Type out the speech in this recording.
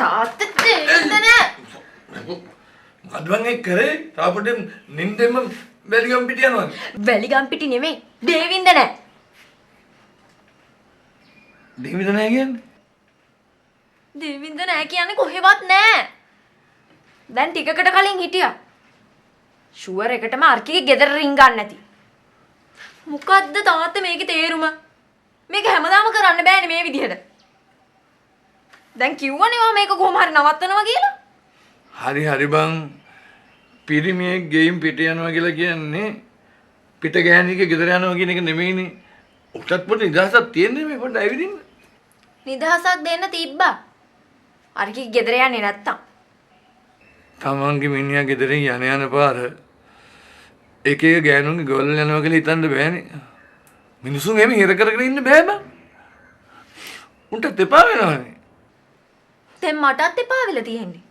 තාත්තා දෙන්න නෑ. මඩුවන්ගේ කරේ තාපොටෙන් නින්දෙම වැලිගම් පිට යනවා. වැලිගම් පිටි නෙමෙයි. දේවින්ද නෑ. දේවිද නෑ කියන්නේ? දේවින්ද නෑ කියන්නේ කොහෙවත් නෑ. දැන් ටිකකට කලින් හිටියා. ෂුවර් එකටම අර්කිගේ ගෙදර රින් ගන්න නැති. මොකද්ද තාත්තා මේකේ තේරුම? මේක හැමදාම කරන්න බෑනේ මේ විදිහට. දැන් කිව්වනේ මම මේක කොහොම හරි නවත්තනවා කියලා. හරි බං පිරිමියෙක් ගෙයින් පිට යනවා කියලා කියන්නේ පිට ගෑණියගේ ගෙදර යනවා කියන එක නෙමෙයිනේ. උටත් පොඩි නිදහසක් තියෙන්නේ මේ පොඩ්ඩ ඇවිදින්න. නිදහසක් දෙන්න තිබ්බා. අර්කිගේ ගෙදර යන්නේ නැත්තම්. තමන්ගේ මිනිහා ගෙදරින් යන පාර එක එක ගෑනුන්ගේ ගොල්ල යනවා කියලා හිතන්න බෑනේ. මිනිසුන් එහෙම හිර කරගෙන ඉන්න බෑ බං. උන්ට තෙපා වෙනවනේ. දැන් මටත් එපා වෙලා තියෙන්නේ.